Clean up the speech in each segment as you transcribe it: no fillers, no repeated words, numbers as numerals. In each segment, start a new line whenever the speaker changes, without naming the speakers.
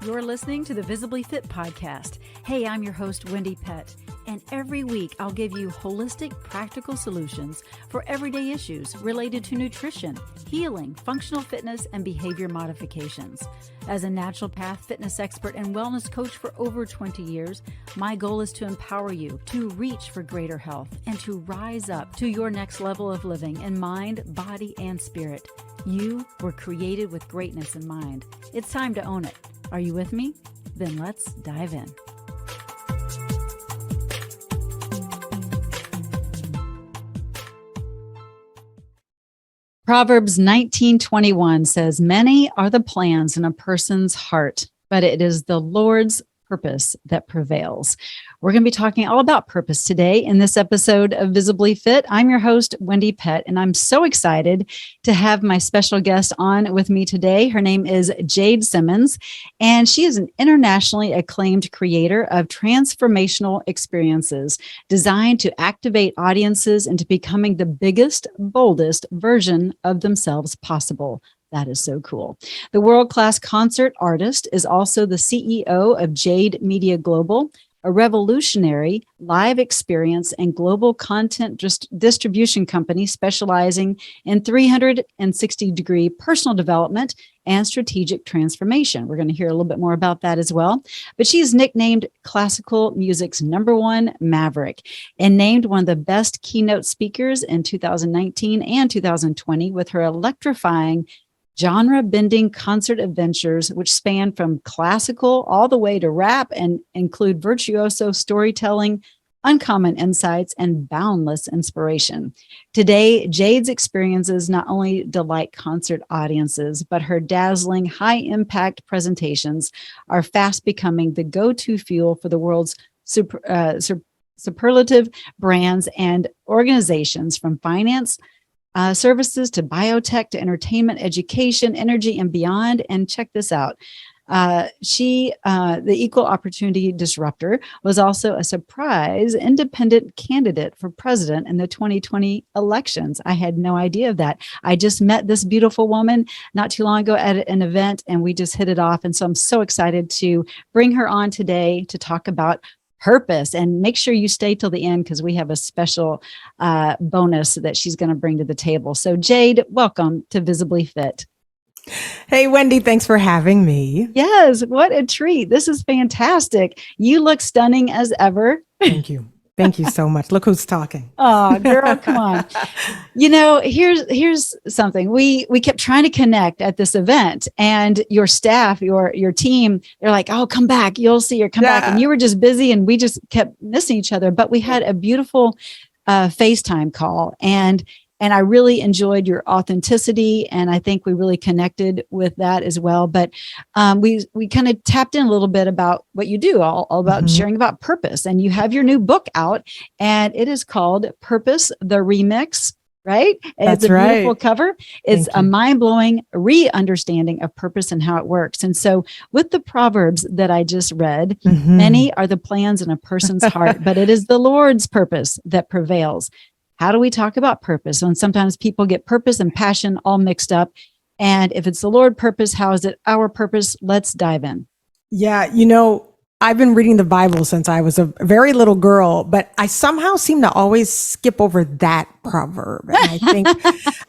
You're listening to the Visibly Fit podcast. Hey, I'm your host, Wendie Pett, and every week I'll give you holistic, practical solutions for everyday issues related to nutrition, healing, functional fitness, and behavior modifications. As a naturopath, fitness expert, and wellness coach for over 20 years, my goal is to empower you to reach for greater health and to rise up to your next level of living in mind, body, and spirit. You were created with greatness in mind. It's time to own it. Are you with me? Then let's dive in. Proverbs 19:21 says, "Many are the plans in a person's heart, but it is the Lord's purpose that prevails." We're going to be talking all about purpose today in this episode of Visibly Fit. I'm your host, Wendie Pett, and I'm so excited to have my special guest on with me today. Her name is Jade Simmons, and she is an internationally acclaimed creator of transformational experiences designed to activate audiences into becoming the biggest, boldest version of themselves possible. That is so cool. The world-class concert artist is also the CEO of Jade Media Global, a revolutionary live experience and global content distribution company specializing in 360-degree personal development and strategic transformation. We're going to hear a little bit more about that as well. But she's nicknamed classical music's #1 maverick and named one of the best keynote speakers in 2019 and 2020 with her electrifying genre-bending concert adventures, which span from classical all the way to rap and include virtuoso storytelling, uncommon insights, and boundless inspiration. Today, Jade's experiences not only delight concert audiences, but her dazzling, high-impact presentations are fast becoming the go-to fuel for the world's superlative brands and organizations, from finance services to biotech to entertainment, education, energy, and beyond. And check this out. She, the equal opportunity disruptor, was also a surprise independent candidate for president in the 2020 elections. I had no idea of that. I just met this beautiful woman not too long ago at an event, and we just hit it off. And so I'm so excited to bring her on today to talk about purpose. And make sure you stay till the end because we have a special bonus that she's going to bring to the table. So Jade, welcome to Visibly Fit.
Hey, Wendie, thanks for having me.
Yes, what a treat. This is fantastic. You look stunning as ever.
Thank you. Thank you so much. Look who's talking.
Oh, girl, come on. You know, here's something. We kept trying to connect at this event, and your staff, your team, they're like, "Oh, come back. You'll see her. Come back." And you were just busy, and we just kept missing each other. But we had a beautiful FaceTime call, and I really enjoyed your authenticity, and I think we really connected with that as well. But we kind of tapped in a little bit about what you do, all about sharing about purpose. And you have your new book out, and it is called Purpose, the Remix, right?
That's
it's a
right.
beautiful cover. It's a mind-blowing re-understanding of purpose and how it works. And so with the Proverbs that I just read, many are the plans in a person's heart, but it is the Lord's purpose that prevails. How do we talk about purpose? And sometimes people get purpose and passion all mixed up. And if it's the Lord purpose, how is it our purpose? Let's dive in.
Yeah, I've been reading the Bible since I was a very little girl, but I somehow seem to always skip over that proverb. And I think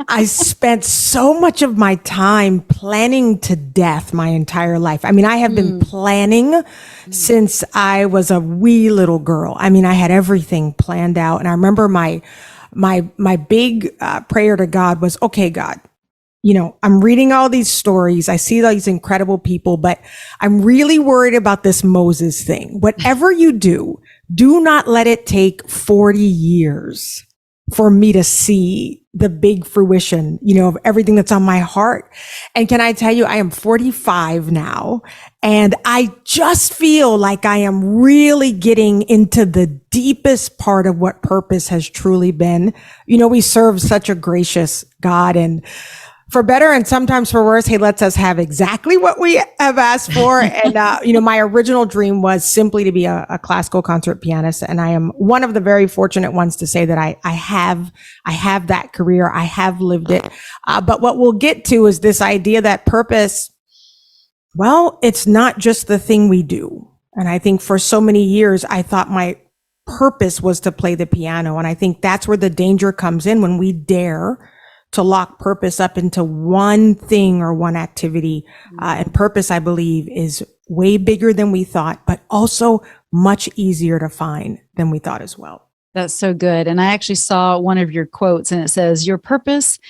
I spent so much of my time planning to death my entire life. I mean, I have been planning since I was a wee little girl. I mean, I had everything planned out. And I remember my big prayer to God was, okay, God, I'm reading all these stories. I see these incredible people, but I'm really worried about this Moses thing. Whatever you do not let it take 40 years for me to see the big fruition, of everything that's on my heart. And can I tell you, I am 45 now, and I just feel like I am really getting into the deepest part of what purpose has truly been. We serve such a gracious God, and for better and sometimes for worse, he lets us have exactly what we have asked for. And, my original dream was simply to be a classical concert pianist. And I am one of the very fortunate ones to say that I have that career. I have lived it. But what we'll get to is this idea that purpose Well, it's not just the thing we do. And I think for so many years, I thought my purpose was to play the piano. And I think that's where the danger comes in when we dare to lock purpose up into one thing or one activity. And purpose, I believe, is way bigger than we thought, but also much easier to find than we thought as well.
That's so good. And I actually saw one of your quotes, and it says, your purpose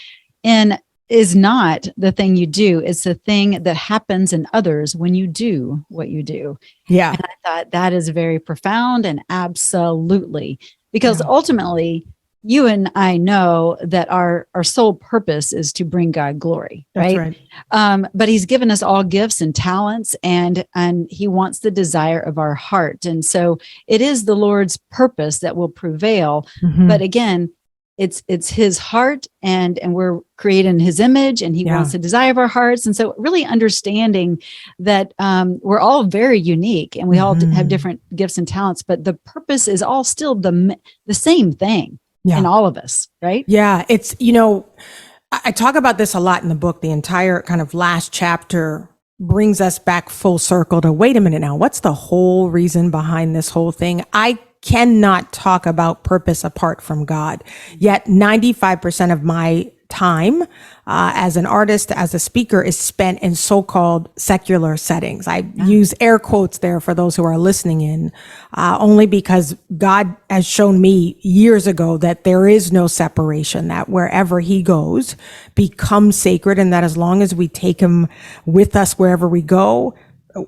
is not the thing you do. It's the thing that happens in others when you do what you do.
Yeah.
And I thought that is very profound, and absolutely, because ultimately you and I know that our sole purpose is to bring God glory, right? That's right. But he's given us all gifts and talents, and he wants the desire of our heart. And so it is the Lord's purpose that will prevail. Mm-hmm. But again, it's his heart, and we're created in his image, and he wants the desire of our hearts. And so really understanding that we're all very unique, and we all have different gifts and talents, but the purpose is all still the same thing in all of us, right?
Yeah. It's, I talk about this a lot in the book. The entire kind of last chapter brings us back full circle to, wait a minute now, what's the whole reason behind this whole thing? I cannot talk about purpose apart from God. Yet 95% of my time as an artist, as a speaker, is spent in so-called secular settings. I use air quotes there for those who are listening in, only because God has shown me years ago that there is no separation, that wherever he goes becomes sacred, and that as long as we take him with us wherever we go,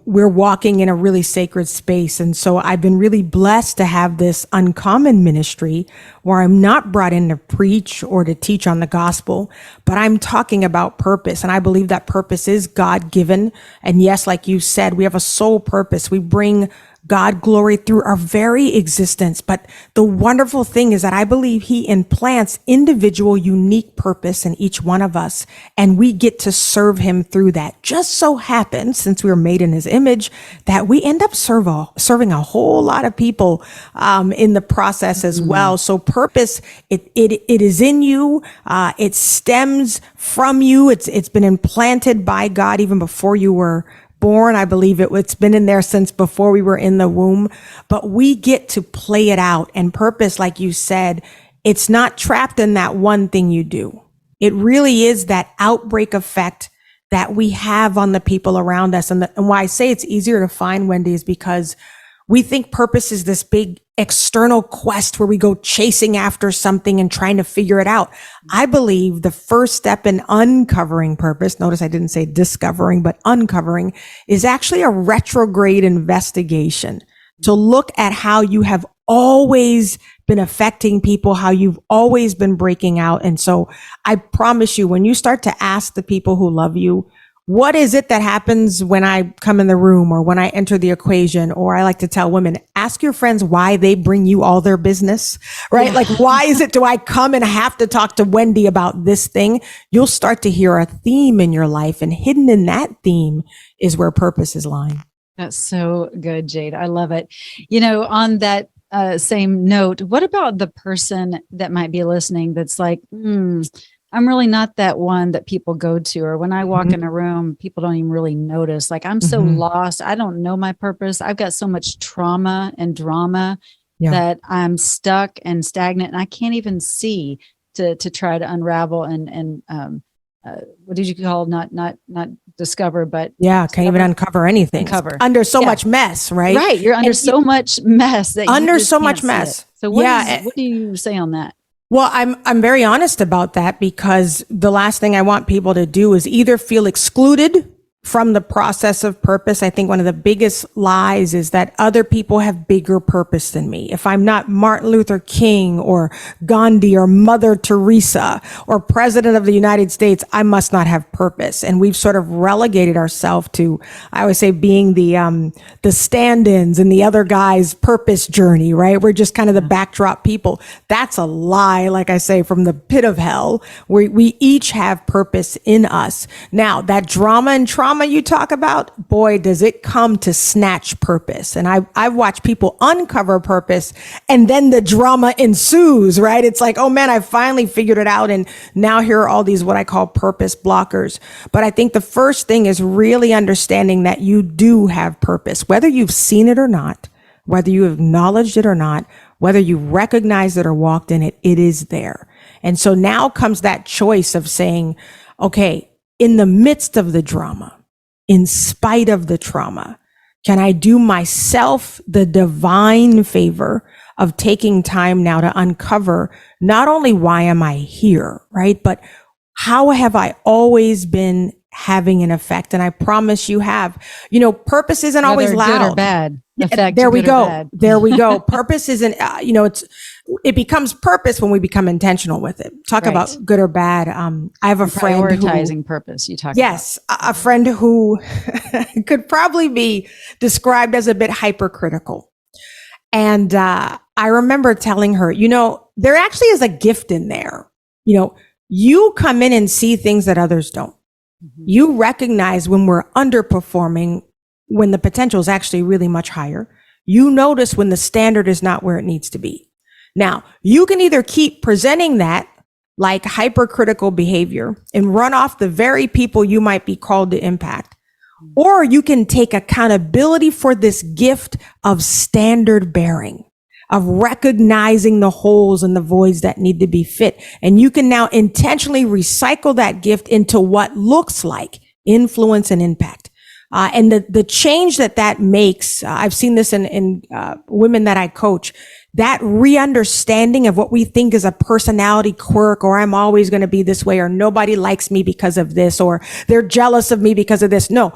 we're walking in a really sacred space. And so I've been really blessed to have this uncommon ministry where I'm not brought in to preach or to teach on the gospel, but I'm talking about purpose. And I believe that purpose is God-given. And yes, like you said, we have a sole purpose. We bring God glory through our very existence. But the wonderful thing is that I believe he implants individual, unique purpose in each one of us, and we get to serve him through that. Just so happens, since we were made in his image, that we end up serving a whole lot of people in the process as well. So purpose, it is in you. It stems from you. It's been implanted by God even before you were born. I believe it's been in there since before we were in the womb, but we get to play it out. And purpose, like you said, it's not trapped in that one thing you do. It really is that outbreak effect that we have on the people around us. And why I say it's easier to find, Wendie, is because we think purpose is this big external quest where we go chasing after something and trying to figure it out. I believe the first step in uncovering purpose, notice I didn't say discovering, but uncovering, is actually a retrograde investigation to look at how you have always been affecting people, how you've always been breaking out. And so I promise you, when you start to ask the people who love you, what is it that happens when I come in the room or when I enter the equation? Or I like to tell women, ask your friends why they bring you all their business, right? Yeah. Like, why is it do I come and have to talk to Wendie about this thing? You'll start to hear a theme in your life, and hidden in that theme is where purpose is lying.
That's so good, Jade. I love it. On that same note, what about the person that might be listening that's like, I'm really not that one that people go to, or when I walk in a room, people don't even really notice. Like, I'm so lost. I don't know my purpose. I've got so much trauma and drama that I'm stuck and stagnant, and I can't even see to try to unravel and what did you call not discover, but
can't even uncover anything. Under so much mess, right?
Right. You're under so much mess that
under so much mess.
So what do you say on that?
Well, I'm very honest about that, because the last thing I want people to do is either feel excluded from the process of purpose. I think one of the biggest lies is that other people have bigger purpose than me. If I'm not Martin Luther King or Gandhi or Mother Teresa or President of the United States, I must not have purpose. And we've sort of relegated ourselves to, I always say, being the stand-ins and the other guy's purpose journey, right? We're just kind of the backdrop people. That's a lie, like I say, from the pit of hell, where we each have purpose in us. Now, that drama and trauma drama you talk about, boy, does it come to snatch purpose. And I've watched people uncover purpose and then the drama ensues, right? It's like, oh man, I finally figured it out. And now here are all these, what I call purpose blockers. But I think the first thing is really understanding that you do have purpose, whether you've seen it or not, whether you have acknowledged it or not, whether you recognize it or walked in it, it is there. And so now comes that choice of saying, okay, in the midst of the drama, in spite of the trauma, can I do myself the divine favor of taking time now to uncover not only why am I here, right? But how have I always been having an effect? And I promise you have. Purpose isn't always loud.
Good or bad. Effect,
there we go. There we go. Purpose isn't, it becomes purpose when we become intentional with it. Talk about good or bad. I have a friend
prioritizing purpose. You talk
yes, about. A friend who could probably be described as a bit hypercritical. And I remember telling her, there actually is a gift in there. You come in and see things that others don't. Mm-hmm. You recognize when we're underperforming, when the potential is actually really much higher. You notice when the standard is not where it needs to be. Now, you can either keep presenting that like hypercritical behavior and run off the very people you might be called to impact, or you can take accountability for this gift of standard bearing, of recognizing the holes and the voids that need to be fit. And you can now intentionally recycle that gift into what looks like influence and impact. And the change that makes, I've seen this in women that I coach, that re-understanding of what we think is a personality quirk, or I'm always going to be this way, or nobody likes me because of this, or they're jealous of me because of this. No,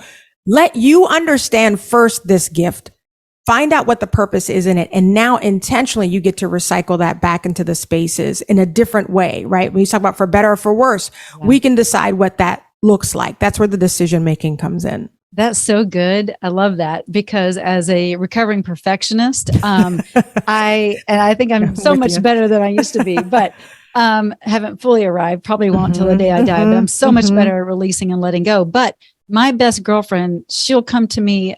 let you understand first this gift, find out what the purpose is in it. And now intentionally you get to recycle that back into the spaces in a different way, right? When you talk about for better or for worse, we can decide what that looks like. That's where the decision making comes in.
That's so good. I love that, because as a recovering perfectionist, I think I'm so much better than I used to be, but haven't fully arrived. Probably won't until the day I die, but I'm so much better at releasing and letting go. But my best girlfriend, she'll come to me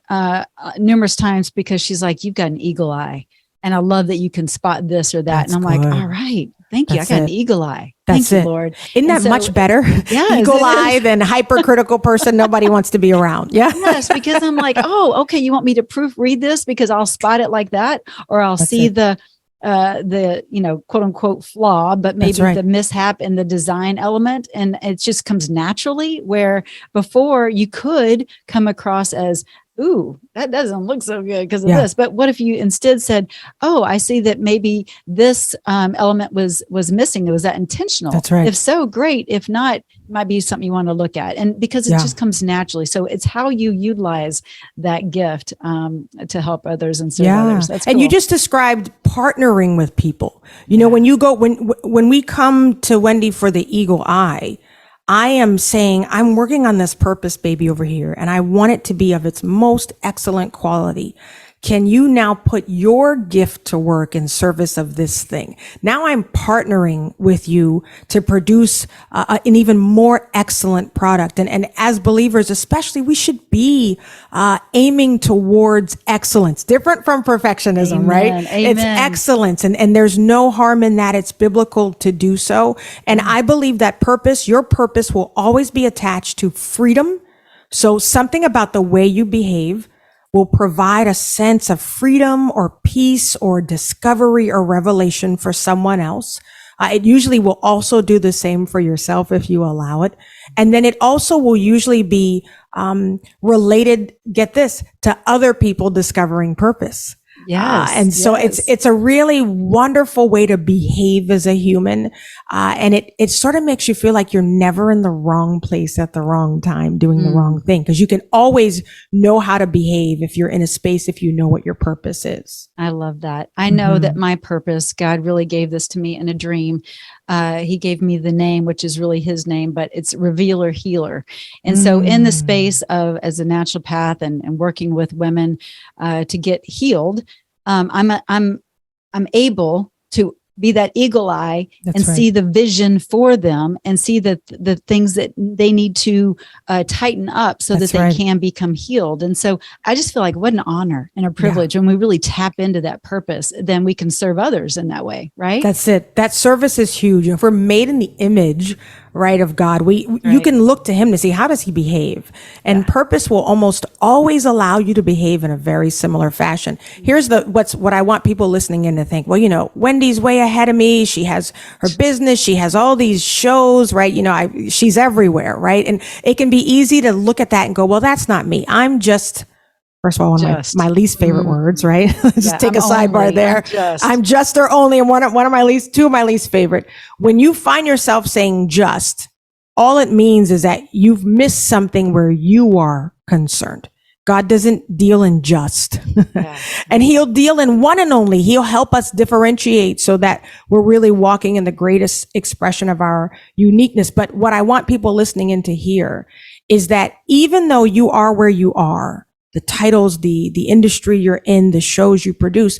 numerous times because she's like, you've got an eagle eye. And I love that you can spot this or that.
That's
and I'm
good.
like, all right, thank you.
That's
I got
it.
an eagle eye.
That's
Thank
it.
you, Lord.
Isn't that much better?
Yes,
Eagle eye than hypercritical person nobody wants to be around. Yeah.
Yes, because I'm like, oh, okay, you want me to proofread this because I'll spot it like that, or I'll see the quote unquote flaw, but maybe the mishap in the design element, and it just comes naturally, where before you could come across as, ooh, that doesn't look so good because of this. But what if you instead said, oh, I see that maybe this element was missing. Was that intentional?
That's right.
If so, great. If not, it might be something you want to look at. And because it just comes naturally. So it's how you utilize that gift to help others and serve others. That's cool.
And you just described partnering with people. When you go, when we come to Wendie for the eagle eye, I am saying, I'm working on this purpose baby over here, and I want it to be of its most excellent quality. Can you now put your gift to work in service of this thing? Now I'm partnering with you to produce an even more excellent product. And as believers, especially, we should be aiming towards excellence, different from perfectionism, right?
Amen.
It's excellence. And there's no harm in that. It's biblical to do so. And I believe that your purpose will always be attached to freedom. So something about the way you behave will provide a sense of freedom or peace or discovery or revelation for someone else. It usually will also do the same for yourself if you allow it. And then it also will usually be related, get this, to other people discovering purpose.
Yes.
And so it's a really wonderful way to behave as a human. And it sort of makes you feel like you're never in the wrong place at the wrong time doing the wrong thing. Because you can always know how to behave if you're in a space, if you know what your purpose is.
I love that. I know that my purpose, God really gave this to me in a dream. He gave me the name, which is really his name, but it's Revealer Healer. And so in the space of, as a naturopath and working with women to get healed, I'm able to be that eagle eye and
right.
see the vision for them and see the things that they need to tighten up so
That's
that they
right.
can become healed. And so I just feel like what an honor and a privilege when we really tap into that purpose, then we can serve others in that way, right?
That's it. That service is huge. If we're made in the image, right, of God, you
Right.
can look to him to see, how does he behave? And purpose will almost always allow you to behave in a very similar fashion. Here's what I want people listening in to think. Well, Wendie's way ahead of me. She has her business. She has all these shows, right? She's everywhere, right? And it can be easy to look at that and go, well, that's not me. I'm just, first of all, one of my least favorite words, right? Just take a sidebar there. I'm just or only, and two of my least favorite. When you find yourself saying just, all it means is that you've missed something where you are concerned. God doesn't deal in just, and he'll deal in one and only. He'll help us differentiate so that we're really walking in the greatest expression of our uniqueness. But what I want people listening in to hear is that even though you are where you are, the titles, the industry you're in, the shows you produce,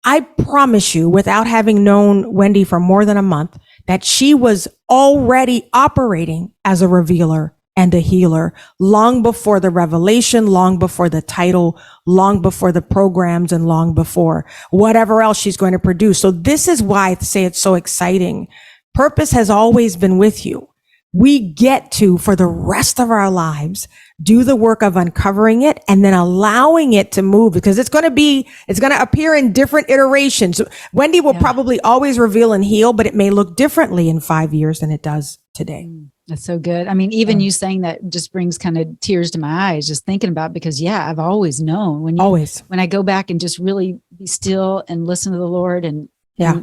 I promise you, without having known Wendie for more than a month, that she was already operating as a revealer and a healer long before the revelation, long before the title, long before the programs, and long before whatever else she's going to produce. So this is why I say it's so exciting. Purpose has always been with you. We get to, for the rest of our lives, do the work of uncovering it and then allowing it to move, because it's going to appear in different iterations. Wendie will probably always reveal and heal, but it may look differently in 5 years than it does today.
That's so good. I mean, even you saying that just brings kind of tears to my eyes, just thinking about, because I've always known when I go back and just really be still and listen to the Lord and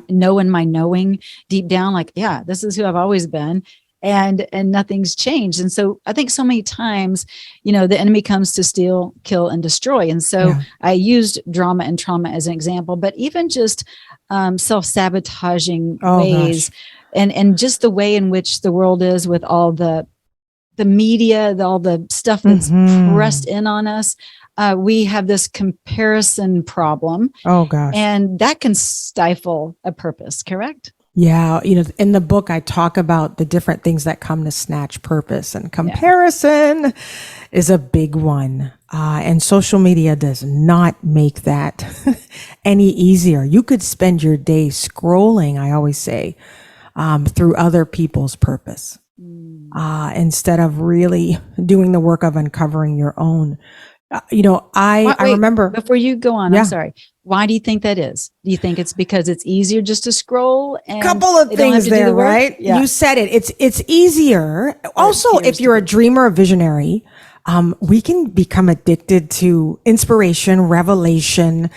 know in my knowing deep down, like, this is who I've always been. And nothing's changed. And so I think so many times, the enemy comes to steal, kill, and destroy. And so I used drama and trauma as an example, but even just self-sabotaging ways and just the way in which the world is with all the media, all the stuff that's pressed in on us. We have this comparison problem. Oh gosh. And that can stifle a purpose, correct?
Yeah. In the book, I talk about the different things that come to snatch purpose, and comparison is a big one. And social media does not make that any easier. You could spend your day scrolling, I always say, through other people's purpose, instead of really doing the work of uncovering your own. I remember.
Before you go on, I'm sorry. Why do you think that is? Do you think it's because it's easier just to scroll? And
couple of things there, right? Yeah. You said it. It's easier. Also, if you're a dreamer, a visionary, we can become addicted to inspiration, revelation,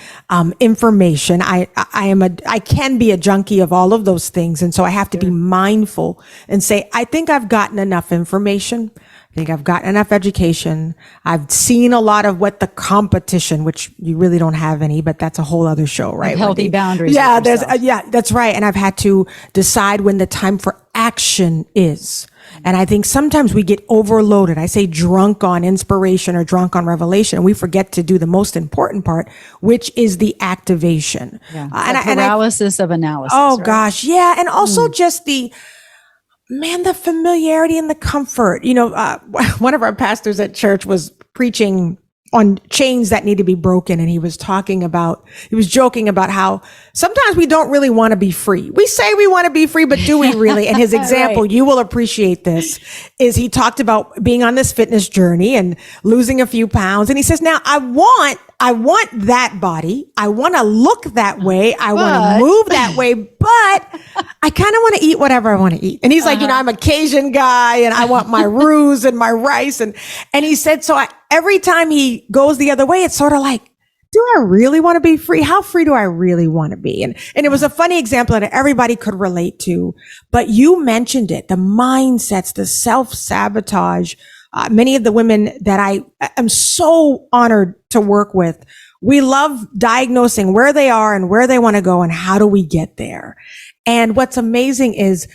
information. I can be a junkie of all of those things. And so I have to be mindful and say, I think I've gotten enough information. I think I've gotten enough education. I've seen a lot of what the competition, which you really don't have any, but that's a whole other show, right?
Healthy boundaries.
Yeah, that's right. And I've had to decide when the time for action is. And I think sometimes we get overloaded. I say drunk on inspiration or drunk on revelation, and we forget to do the most important part, which is the activation.
Yeah. Paralysis of analysis.
Oh, right? Gosh. Yeah. And also just the familiarity and the comfort. One of our pastors at church was preaching on chains that need to be broken. And he was joking about how sometimes we don't really want to be free. We say we want to be free, but do we really? And his example, you will appreciate this, is he talked about being on this fitness journey and losing a few pounds. And he says, now I want that body. I want to look that way. I want to move that way, but I kind of want to eat whatever I want to eat. And he's like, I'm a Cajun guy and I want my roux and my rice. And he said, so every time he goes the other way, it's sort of like, do I really want to be free? How free do I really want to be? And it was a funny example that everybody could relate to, but you mentioned it, the mindsets, the self-sabotage. Many of the women that I am so honored to work with, we love diagnosing where they are and where they want to go and how do we get there. And what's amazing is,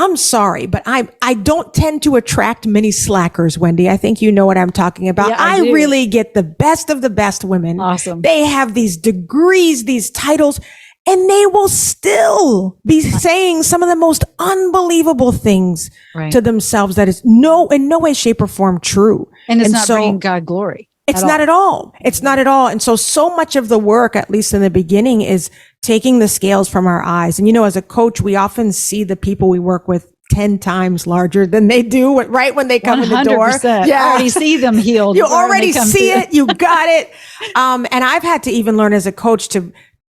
I'm sorry, but I don't tend to attract many slackers, Wendie. I think you know what I'm talking about.
Yeah,
I really get the best of the best women.
Awesome.
They have these degrees, these titles, and they will still be saying some of the most unbelievable things to themselves that is in no way, shape, or form true.
And it's not bringing God glory.
It's not at all. It's not at all. And so much of the work, at least in the beginning, is taking the scales from our eyes. And, as a coach, we often see the people we work with 10 times larger than they do right when they come in the door.
Yeah. I already see them healed.
You already see it. You got it. And I've had to even learn as a coach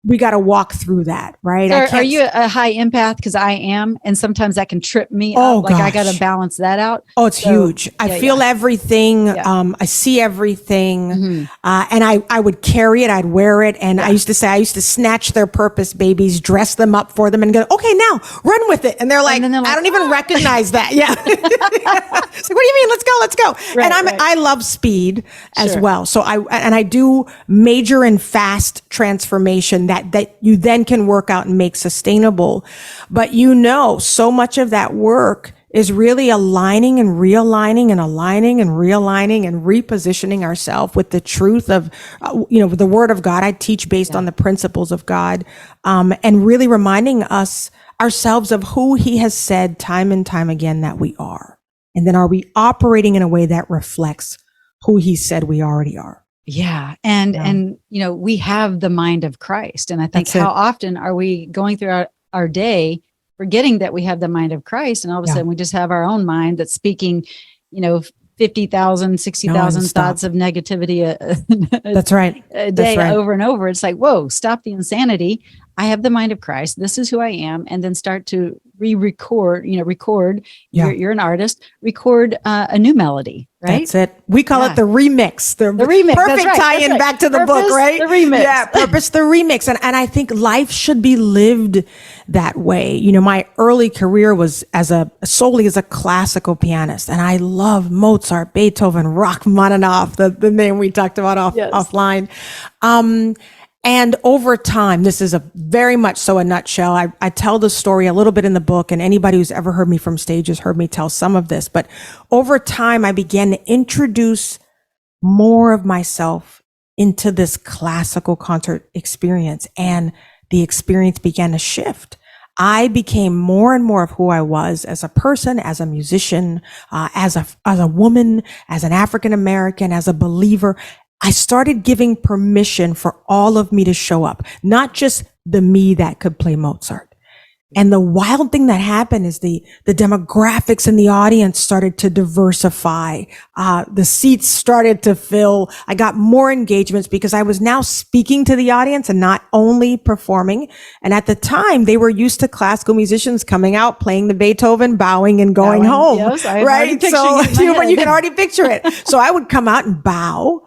we got to walk through that, right?
So are you a high empath? Because I am. And sometimes that can trip me up. Like I got to balance that out.
Oh, it's huge. I feel everything. I see everything. And I would carry it. I'd wear it. And I used to snatch their purpose babies, dress them up for them and go, okay, now run with it. And they're like, I don't even recognize that. Yeah. It's like, what do you mean? Let's go. Right, and I love speed as well. So I do major and fast transformation that you then can work out and make sustainable. But so much of that work is really aligning and realigning and aligning and realigning and repositioning ourselves with the truth of, the word of God. I teach based on the principles of God, and really reminding ourselves of who he has said time and time again that we are. And then are we operating in a way that reflects who he said we already are?
Yeah. And we have the mind of Christ. And I think how often are we going through our day forgetting that we have the mind of Christ, and all of a sudden we just have our own mind that's speaking, 50,000, 60,000 thoughts of negativity
that's right.
A day over and over. It's like, whoa, stop the insanity. I have the mind of Christ. This is who I am. And then start to record. You're an artist, record a new melody, right?
That's it. We call it the remix. The
remix.
Perfect tie-in back to the book, right?
The remix.
Yeah, purpose, the remix. And I think life should be lived that way. My early career was solely as a classical pianist. And I love Mozart, Beethoven, Rachmaninoff, the name we talked about offline. And over time, this is very much so a nutshell. I tell the story a little bit in the book, and anybody who's ever heard me from stage has heard me tell some of this. But over time, I began to introduce more of myself into this classical concert experience, and the experience began to shift. I became more and more of who I was as a person, as a musician, as a woman, as an African American, as a believer. I started giving permission for all of me to show up, not just the me that could play Mozart. And the wild thing that happened is the demographics in the audience started to diversify. The seats started to fill. I got more engagements because I was now speaking to the audience and not only performing. And at the time, they were used to classical musicians coming out, playing the Beethoven, bowing and going home.
Yes,
right? So you can already picture it. So I would come out and bow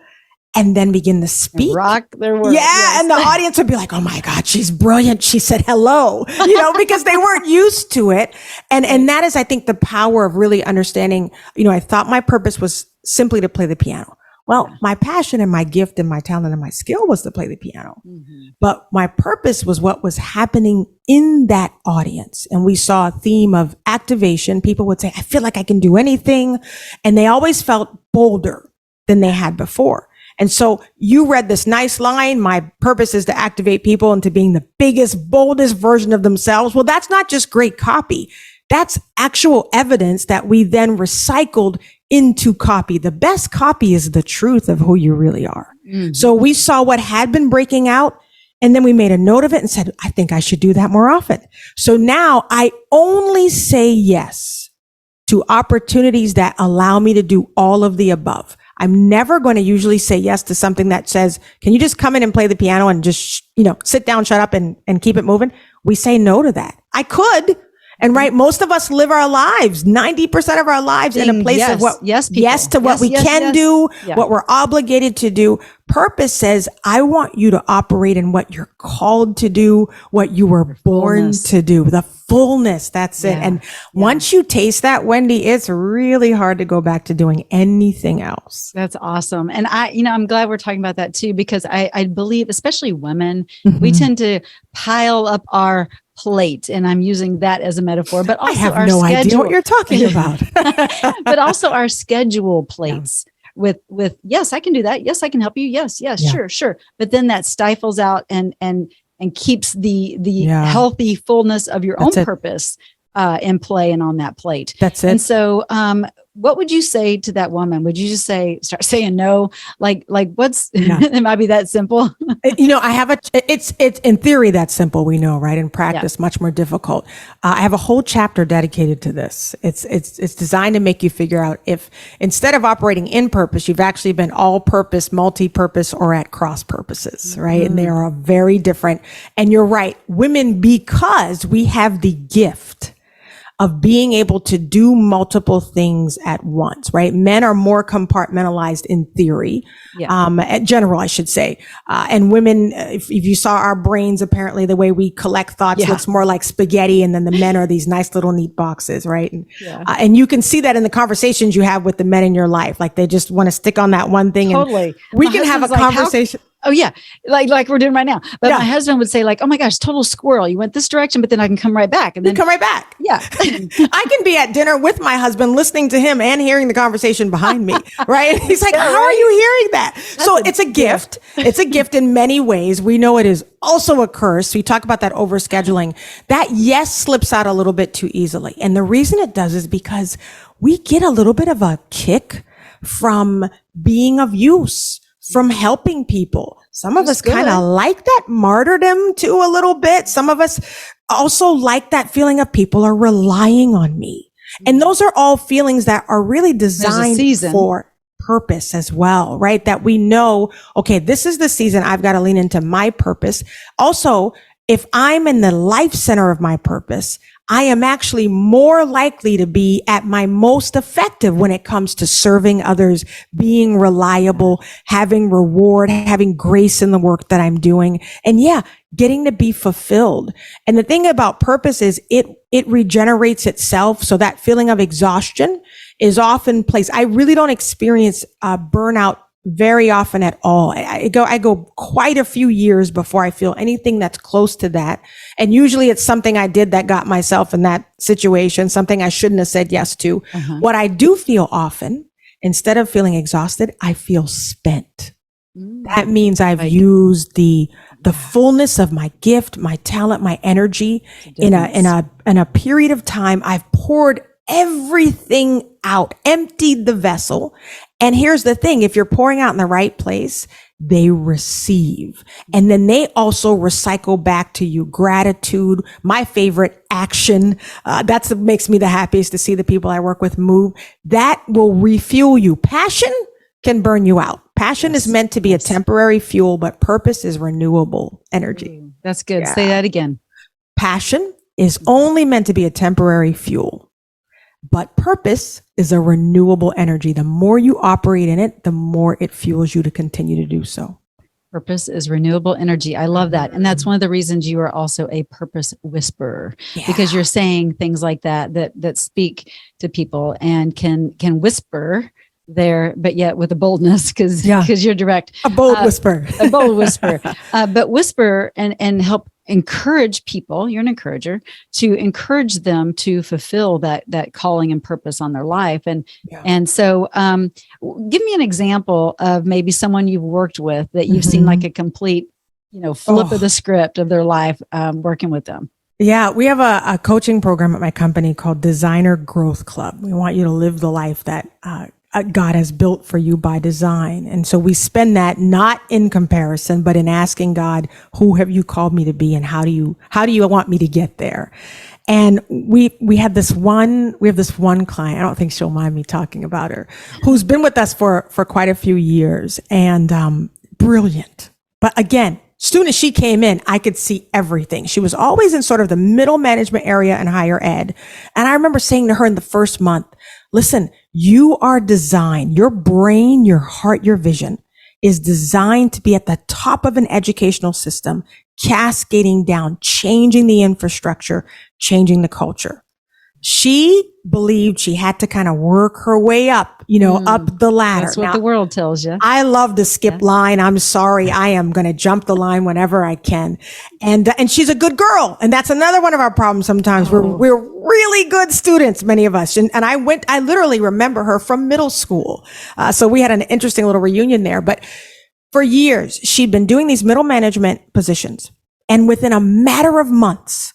and then begin to speak.
Rock their words.
Yeah. Yes. And the audience would be like, oh my God, she's brilliant. She said hello, because they weren't used to it. And that is, I think, the power of really understanding, I thought my purpose was simply to play the piano. Well, my passion and my gift and my talent and my skill was to play the piano. Mm-hmm. But my purpose was what was happening in that audience. And we saw a theme of activation. People would say, I feel like I can do anything. And they always felt bolder than they had before. And so you read this nice line, my purpose is to activate people into being the biggest, boldest version of themselves. Well, that's not just great copy. That's actual evidence that we then recycled into copy. The best copy is the truth of who you really are. Mm-hmm. So we saw what had been breaking out, and then we made a note of it and said, I think I should do that more often. So now I only say yes to opportunities that allow me to do all of the above. I'm never going to usually say yes to something that says, can you just come in and play the piano and just, sit down, shut up and keep it moving? We say no to that. I could. And most of us live our lives, 90% of our lives in a place of what, yes to what we can do, what we're obligated to do. Purpose says, I want you to operate in what you're called to do, what you were born to do, the fullness. That's it. And once you taste that, Wendie, it's really hard to go back to doing anything else.
That's awesome. And I'm glad we're talking about that too, because I believe, especially women, we tend to pile up our plate, and I'm using that as a metaphor, but also
I have no idea what you're talking about.
But also our schedule plates with yes, I can do that. Yes, I can help you. Yes, sure. But then that stifles out and and keeps the
Yeah.
healthy fullness of your
That's
own
it.
purpose in play and on that plate.
That's it.
And so, what would you say to that woman? Would you just start saying no? Like what's,
Yeah.
it might be that simple.
I have it's in theory that's simple. We know, right? In practice, much more difficult. I have a whole chapter dedicated to this. It's designed to make you figure out if instead of operating in purpose, you've actually been all purpose, multi-purpose, or at cross purposes, right? And they are very different. And you're right. Women, because we have the gift of being able to do multiple things at once, right? Men are more compartmentalized in theory, at general, I should say. And women, if you saw our brains, apparently the way we collect thoughts looks more like spaghetti, and then the men are these nice little neat boxes, right? And you can see that in the conversations you have with the men in your life. Like they just want to stick on that one thing.
Totally.
And we can have a conversation.
Oh yeah. Like we're doing right now. But my husband would say like, oh my gosh, total squirrel. You went this direction, but then I can come right back. And then
come right back.
Yeah.
I can be at dinner with my husband, listening to him and hearing the conversation behind me. Right. He's like, how are you hearing that? So it's a gift. It's a gift in many ways. We know it is also a curse. We talk about that overscheduling. That slips out a little bit too easily. And the reason it does is because we get a little bit of a kick from being of use, from helping people. Some of us kind of like that martyrdom too a little bit. Some of us also like that feeling of people are relying on me. And those are all feelings that are really designed for purpose as well, right? That we know, okay, this is the season I've got to lean into my purpose. Also, if I'm in the life center of my purpose, I am actually more likely to be at my most effective when it comes to serving others, being reliable, having reward, having grace in the work that I'm doing. And getting to be fulfilled. And the thing about purpose is it regenerates itself. So that feeling of exhaustion is often placed. I really don't experience burnout very often at all. I go quite a few years before I feel anything that's close to that. And usually it's something I did that got myself in that situation, something I shouldn't have said yes to. What I do feel often, instead of feeling exhausted, I feel spent. That means I've used the fullness of my gift, my talent, my energy in a period of time. I've poured everything out, emptied the vessel. And here's the thing, if you're pouring out in the right place, they receive. And then they also recycle back to you gratitude, my favorite, action. That's what makes me the happiest, to see the people I work with move. That will refuel you. Passion can burn you out. Passion is meant to be a temporary fuel, but purpose is renewable energy.
That's good. Say that again.
Passion is only meant to be a temporary fuel, but purpose is a renewable energy. The more you operate in it, the more it fuels you to continue to do so.
Purpose is renewable energy. I love that. And that's one of the reasons you are also a purpose whisperer, because you're saying things like that speak to people and can whisper there, but yet with a boldness, because you're direct.
A bold whisper.
A bold whisper. But whisper and help encourage people. You're an encourager, to encourage them to fulfill that calling and purpose on their life. And so give me an example of maybe someone you've worked with that you've seen like a complete, flip of the script of their life, working with them.
Yeah, we have a coaching program at my company called Designer Growth Club. We want you to live the life that God has built for you by design. And so we spend that not in comparison, but in asking God, who have you called me to be, and how do you want me to get there? And we have this one client, I don't think she'll mind me talking about her, who's been with us for quite a few years, and brilliant. But again, soon as she came in, I could see everything. She was always in sort of the middle management area and higher ed. And I remember saying to her in the first month, listen, you are designed, your brain, your heart, your vision is designed to be at the top of an educational system, cascading down, changing the infrastructure, changing the culture. She believed she had to kind of work her way up, up the ladder.
That's what the world tells you.
I love to skip line. I'm sorry. I am going to jump the line whenever I can. And she's a good girl. And that's another one of our problems sometimes. We're really good students, many of us. And I literally remember her from middle school. So we had an interesting little reunion there. But for years, she'd been doing these middle management positions. And within a matter of months,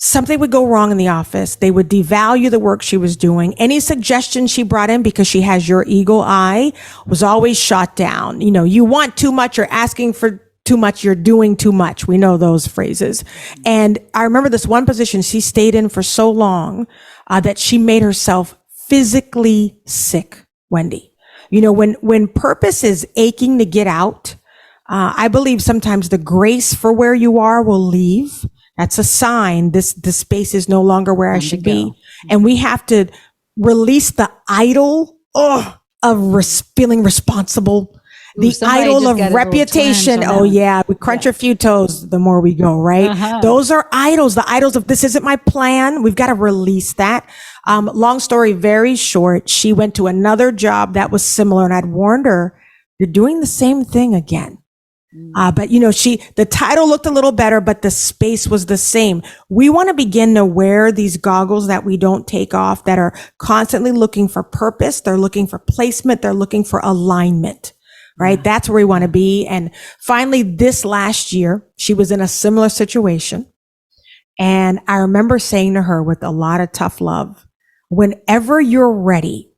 something would go wrong in the office. They would devalue the work she was doing. Any suggestion she brought in, because she has your eagle eye, was always shot down. You know, you want too much, you're asking for too much, you're doing too much. We know those phrases. And I remember this one position she stayed in for so long that she made herself physically sick, Wendie. You know, when purpose is aching to get out, I believe sometimes the grace for where you are will leave. That's a sign this space is no longer where I should be. And we have to release the idol of feeling responsible, the idol of reputation. Oh yeah, we crunch a few toes the more we go, right? Those are idols, the idols of this isn't my plan. We've got to release that. Long story very short, she went to another job that was similar, and I'd warned her, you're doing the same thing again. But you know, the title looked a little better, but the space was the same. We want to begin to wear these goggles that we don't take off, that are constantly looking for purpose. They're looking for placement. They're looking for alignment, right? That's where we want to be. And finally, this last year, she was in a similar situation. And I remember saying to her with a lot of tough love, whenever you're ready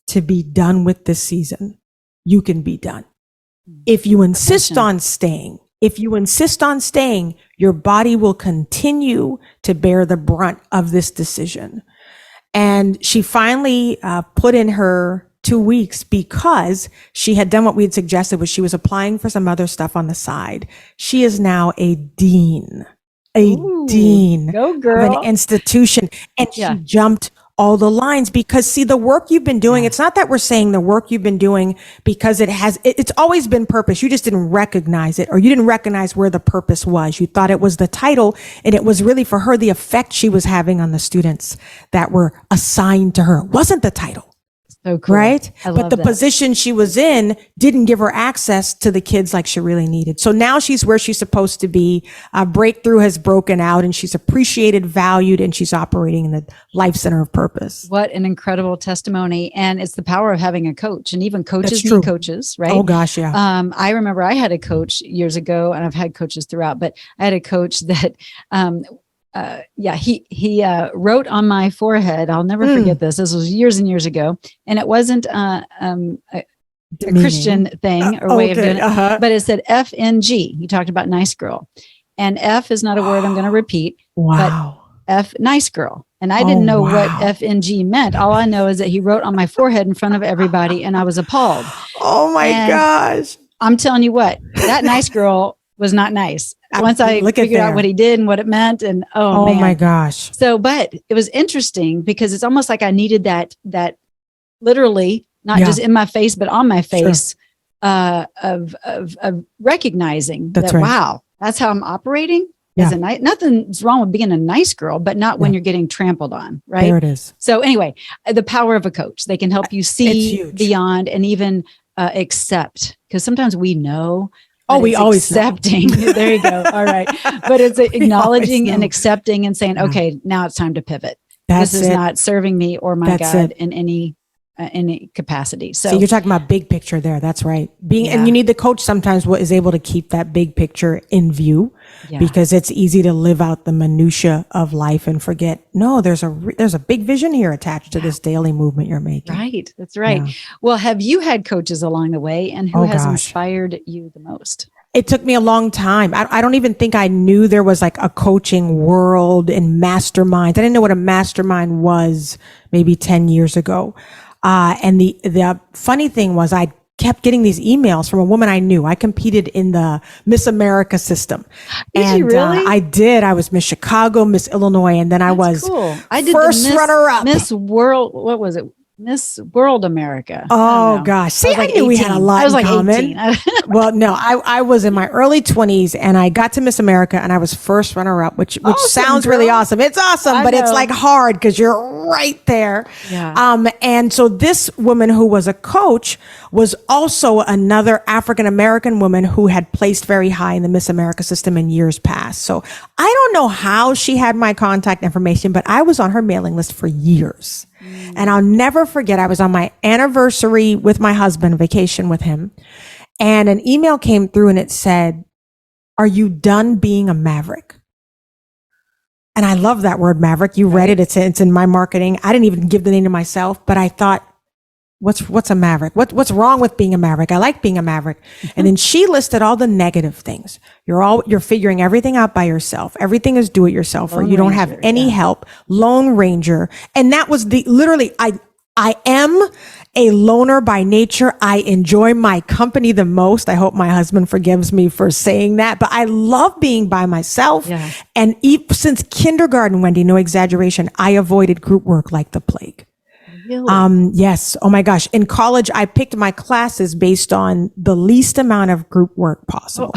to be done with this season, you can be done. If you insist on staying, your body will continue to bear the brunt of this decision. And she finally put in her 2 weeks because she had done what we had suggested, was she was applying for some other stuff on the side. She is now a dean
Go girl.
of an institution. And she jumped all the lines because, see, the work you've been doing, it's not that we're saying the work you've been doing because it's always been purpose. You just didn't recognize it, or you didn't recognize where the purpose was. You thought it was the title, and it was really for her, the effect she was having on the students that were assigned to her. It wasn't the title.
So cool.
Right?
But
the position she was in didn't give her access to the kids like she really needed. So now she's where she's supposed to be. Breakthrough has broken out, and she's appreciated, valued, and she's operating in the life center of purpose.
What an incredible testimony. And it's the power of having a coach, and even coaches need coaches, right?
Oh gosh. Yeah.
I remember I had a coach years ago, and I've had coaches throughout, but I had a coach that, he wrote on my forehead. I'll never forget this. This was years and years ago, and it wasn't a Christian thing or way of doing it, but it said FNG. He talked about nice girl, and F is not a word I'm going to repeat.
Wow.
But F, nice girl, and I didn't know what FNG meant. All I know is that he wrote on my forehead in front of everybody, and I was appalled.
Oh my gosh!
I'm telling you what, that nice girl was not nice. Once I figured out what he did and what it meant, and oh
my gosh.
So, but it was interesting because it's almost like I needed that literally, not just in my face, but on my face, of recognizing that, wow, that's how I'm operating. As nothing's wrong with being a nice girl, but not when you're getting trampled on, right?
There it is.
So anyway, the power of a coach, they can help you see beyond and even accept, because sometimes we know.
We always
accepting. There you go. All right. But it's acknowledging and accepting and saying, okay, now it's time to pivot. This is not serving me or my God in any capacity. So
you're talking about big picture there. That's right. And you need the coach sometimes what is able to keep that big picture in view, because it's easy to live out the minutia of life and forget, no, there's a big vision here attached to this daily movement you're making.
Right. That's right. Yeah. Well, have you had coaches along the way, and who has inspired you the most?
It took me a long time. I don't even think I knew there was like a coaching world and masterminds. I didn't know what a mastermind was maybe 10 years ago. And the funny thing was I kept getting these emails from a woman I knew. I competed in the Miss America system.
Did you really?
I did. I was Miss Chicago, Miss Illinois, and then I was
I did
first runner-up.
Miss World, what was it? Miss World America.
Oh gosh. See, I knew we had a lot in common. Well, no, I was in my early 20s, and I got to Miss America, and I was first runner up, which sounds really awesome. It's awesome, but it's like hard because you're right there.
Yeah.
And so this woman who was a coach was also another African American woman who had placed very high in the Miss America system in years past. So I don't know how she had my contact information, but I was on her mailing list for years. And I'll never forget, I was on my anniversary with my husband, vacation with him, and an email came through and it said, are you done being a maverick? And I love that word maverick. You read it. It's in my marketing. I didn't even give the name to myself, but I thought, what's a maverick? What's wrong with being a maverick? I like being a maverick. And then she listed all the negative things. You're figuring everything out by yourself. Everything is do it yourself, or you don't have any help. Lone Ranger. And that was literally, I am a loner by nature. I enjoy my company the most. I hope my husband forgives me for saying that, but I love being by myself. Yeah. And since kindergarten, Wendie, no exaggeration, I avoided group work like the plague. Really? Yes. Oh my gosh. In college, I picked my classes based on the least amount of group work possible.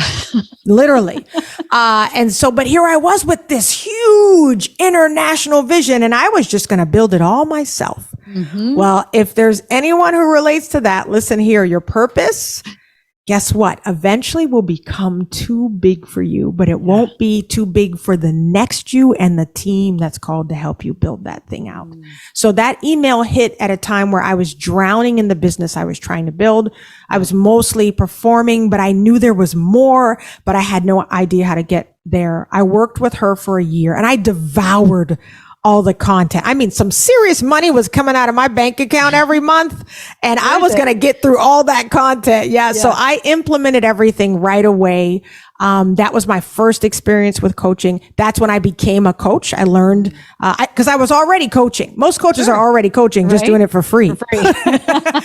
Literally. But here I was with this huge international vision, and I was just going to build it all myself. Mm-hmm. Well, if there's anyone who relates to that, listen here, your purpose, guess what? Eventually will become too big for you, but it won't be too big for the next you and the team that's called to help you build that thing out. So that email hit at a time where I was drowning in the business I was trying to build. I was mostly performing, but I knew there was more, but I had no idea how to get there. I worked with her for a year and I devoured all the content. I mean, some serious money was coming out of my bank account every month, and I was going to get through all that content. Yeah. So I implemented everything right away. That was my first experience with coaching. That's when I became a coach. I learned, cause I was already coaching. Most coaches are already coaching, just doing it for free.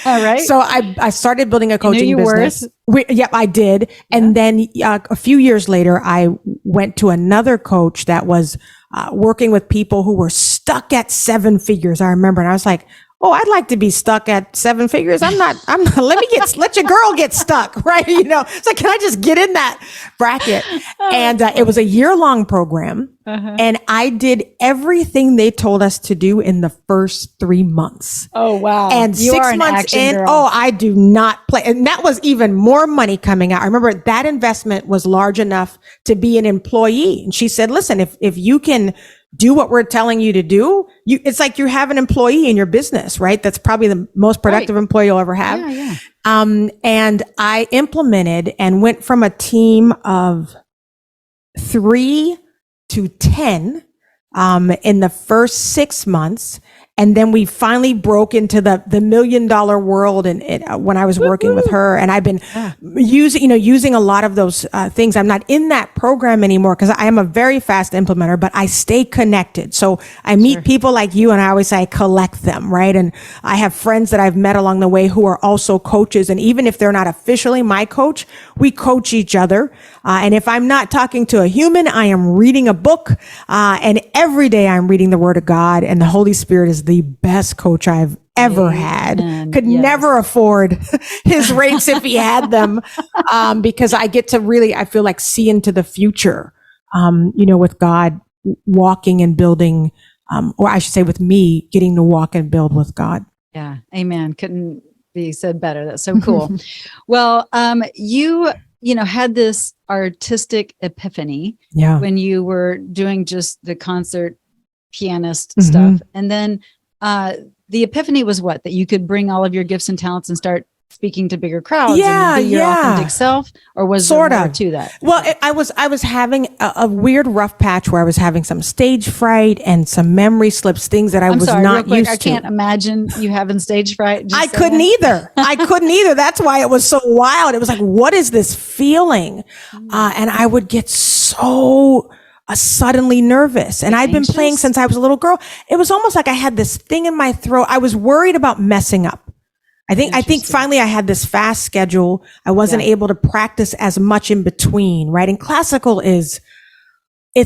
Right. So I started building a coaching business. Yep, I did. And then a few years later, I went to another coach that was working with people who were stuck at 7 figures. I remember, and I was like, oh, I'd like to be stuck at 7 figures. I'm not, let your girl get stuck, right? You know, it's like, can I just get in that bracket? And it was a year-long program. And I did everything they told us to do in the first 3 months. Oh, wow. And you 6 months in, girl. I do not play. And that was even more money coming out. I remember that investment was large enough to be an employee. And she said, listen, if you can do what we're telling you to do, it's like you have an employee in your business, right? That's probably the most productive employee you'll ever have. Yeah. And I implemented and went from a team of 3 to 10 in the first 6 months. And then we finally broke into the $1 million world. And when I was working with her, and I've been using a lot of those things. I'm not in that program anymore because I am a very fast implementer, but I stay connected. So I meet people like you, and I always say I collect them, right? And I have friends that I've met along the way who are also coaches. And even if they're not officially my coach, we coach each other. And if I'm not talking to a human, I am reading a book. And every day I'm reading the Word of God, and the Holy Spirit is the best coach I've ever had. Could never afford his rates if he had them. Because I get to really, I feel like, see into the future, with God, walking and building, or I should say with me getting to walk and build with God. Yeah. Amen. Couldn't be said better. That's so cool. Well, you had this artistic epiphany when you were doing just the concert pianist stuff. And then the epiphany was what? That you could bring all of your gifts and talents and start speaking to bigger crowds and be your authentic self, or was there more to that? Well, I was having a weird rough patch where I was having some stage fright and some memory slips, things that I was not used to. I can't imagine you having stage fright. I couldn't either. That's why it was so wild. It was like, what is this feeling? And I would get so suddenly nervous. And I've been playing since I was a little girl. It was almost like I had this thing in my throat. I was worried about messing up. I think finally I had this fast schedule. I wasn't able to practice as much in between, right? And classical it's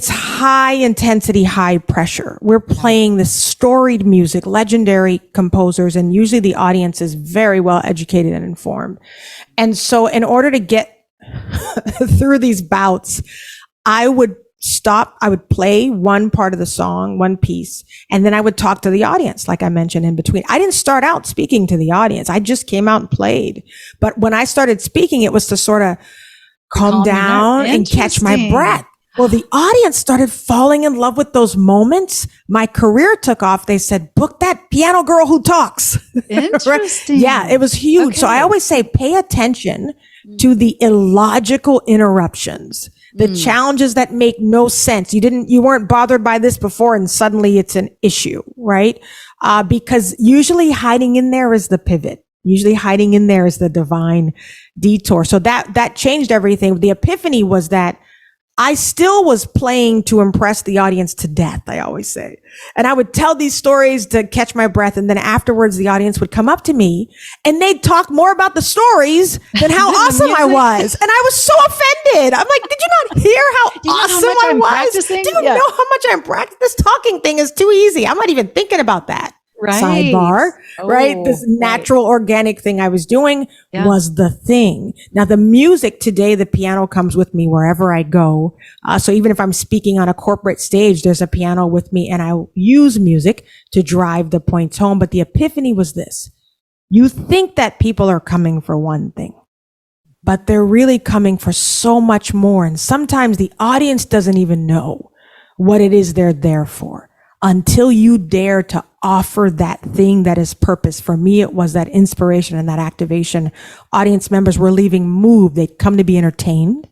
high intensity, high pressure. We're playing this storied music, legendary composers, and usually the audience is very well educated and informed. And so in order to get through these bouts, I would play one part of the song, one piece, and then I would talk to the audience, like I mentioned in between. I didn't start out speaking to the audience. I just came out and played. But when I started speaking, it was to sort of calm down and catch my breath. Well, the audience started falling in love with those moments. My career took off. They said, book that piano girl who talks.
Interesting.
Yeah, it was huge. So I always say, pay attention to the illogical interruptions, the challenges that make no sense. You weren't bothered by this before and suddenly it's an issue, right? Because usually hiding in there is the pivot. Usually hiding in there is the divine detour. So that changed everything. The epiphany was that I still was playing to impress the audience to death, I always say. And I would tell these stories to catch my breath. And then afterwards, the audience would come up to me and they'd talk more about the stories than how awesome I was. And I was so offended. I'm like, did you not hear how awesome I was? Do you know how much I'm practicing? This talking thing is too easy. I'm not even thinking about that.
Right.
Sidebar, right? This natural, organic thing I was doing was the thing. Now, the music today, the piano comes with me wherever I go. So even if I'm speaking on a corporate stage, there's a piano with me and I use music to drive the points home. But the epiphany was this. You think that people are coming for one thing, but they're really coming for so much more. And sometimes the audience doesn't even know what it is they're there for until you dare to offer that thing that is purpose. For me, it was that inspiration and that activation. Audience members were leaving moved. They'd come to be entertained,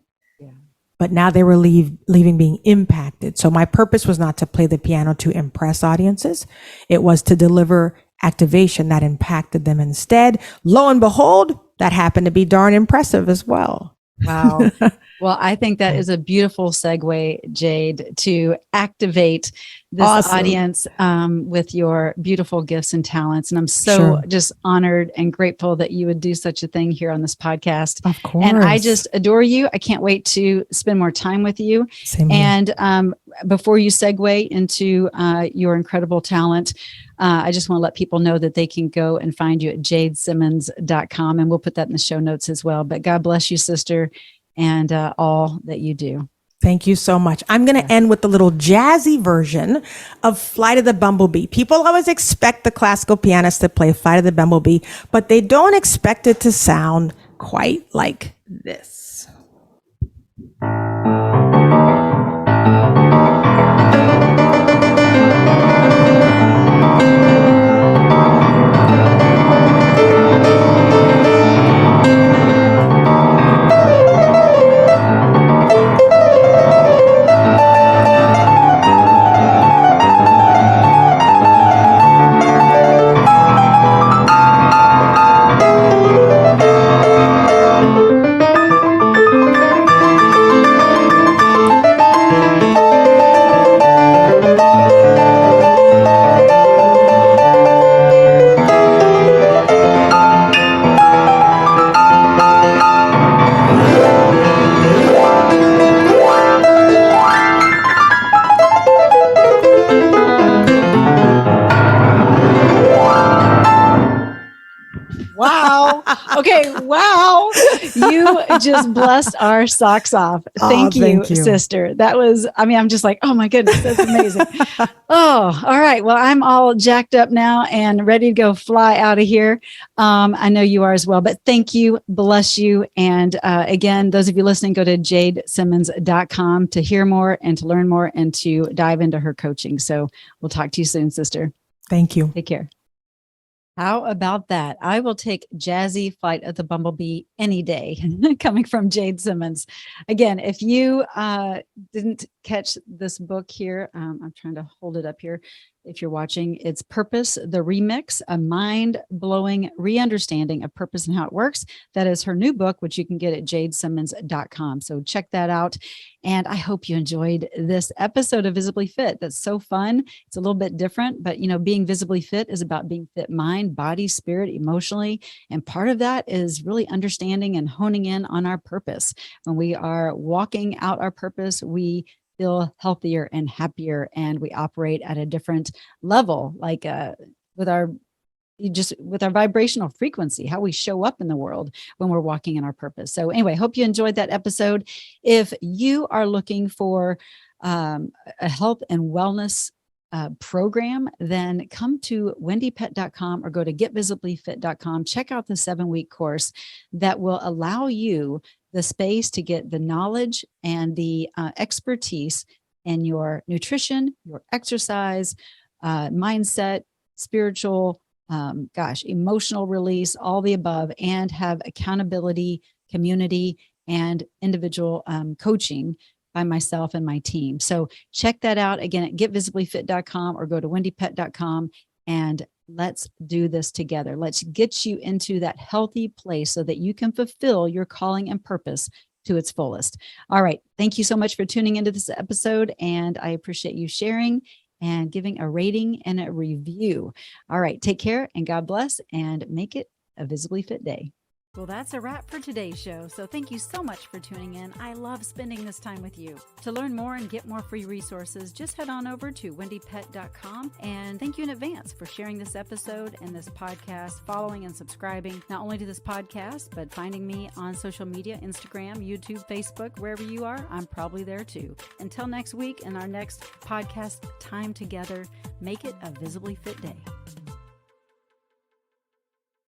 but now they were leaving being impacted. So my purpose was not to play the piano to impress audiences. It was to deliver activation that impacted them instead. Lo and behold, that happened to be darn impressive as well.
Wow. Well, I think that is a beautiful segue, Jade, to activate this audience with your beautiful gifts and talents. And I'm so just honored and grateful that you would do such a thing here on this podcast.
Of course.
And I just adore you. I can't wait to spend more time with you.
Same here.
And before you segue into your incredible talent, I just want to let people know that they can go and find you at jadesimmons.com. And we'll put that in the show notes as well. But God bless you, sister, and all that you do.
Thank you so much. I'm going to end with a little jazzy version of Flight of the Bumblebee. People always expect the classical pianist to play Flight of the Bumblebee, but they don't expect it to sound quite like this.
Wow. Okay. Wow. You just blessed our socks off. Thank you, sister. That was, I'm just like, oh my goodness, that's amazing. Oh, all right. Well, I'm all jacked up now and ready to go fly out of here. I know you are as well, but thank you. Bless you. And again, those of you listening, go to jadesimmons.com to hear more and to learn more and to dive into her coaching. So we'll talk to you soon, sister.
Thank you.
Take care. How about that? I will take jazzy Flight of the Bumblebee any day, coming from Jade Simmons. Again, if you didn't catch this book here, I'm trying to hold it up here. If you're watching, it's Purpose, the Remix, a mind-blowing re-understanding of purpose and how it works. That is her new book, which you can get at jadesimmons.com. So check that out. And I hope you enjoyed this episode of Visibly Fit. That's so fun. It's a little bit different, but being visibly fit is about being fit mind, body, spirit, emotionally. And part of that is really understanding and honing in on our purpose. When we are walking out our purpose, we feel healthier and happier, and we operate at a different level, like with our vibrational frequency, how we show up in the world when we're walking in our purpose. So anyway, hope you enjoyed that episode. If you are looking for a health and wellness program, then come to wendiepett.com or go to getvisiblyfit.com. Check out the 7-week course that will allow you the space to get the knowledge and the expertise in your nutrition, your exercise, mindset, spiritual, emotional release, all the above, and have accountability, community, and individual coaching by myself and my team. So check that out again at getvisiblyfit.com or go to wendiepett.com, and let's do this together. Let's get you into that healthy place so that you can fulfill your calling and purpose to its fullest. All right. Thank you so much for tuning into this episode, and I appreciate you sharing and giving a rating and a review. All right. Take care and God bless, and make it a Visibly Fit day. Well, that's a wrap for today's show. So thank you so much for tuning in. I love spending this time with you. To learn more and get more free resources, just head on over to wendiepett.com. And thank you in advance for sharing this episode and this podcast, following and subscribing, not only to this podcast, but finding me on social media, Instagram, YouTube, Facebook, wherever you are, I'm probably there too. Until next week and our next podcast time together, make it a Visibly Fit day.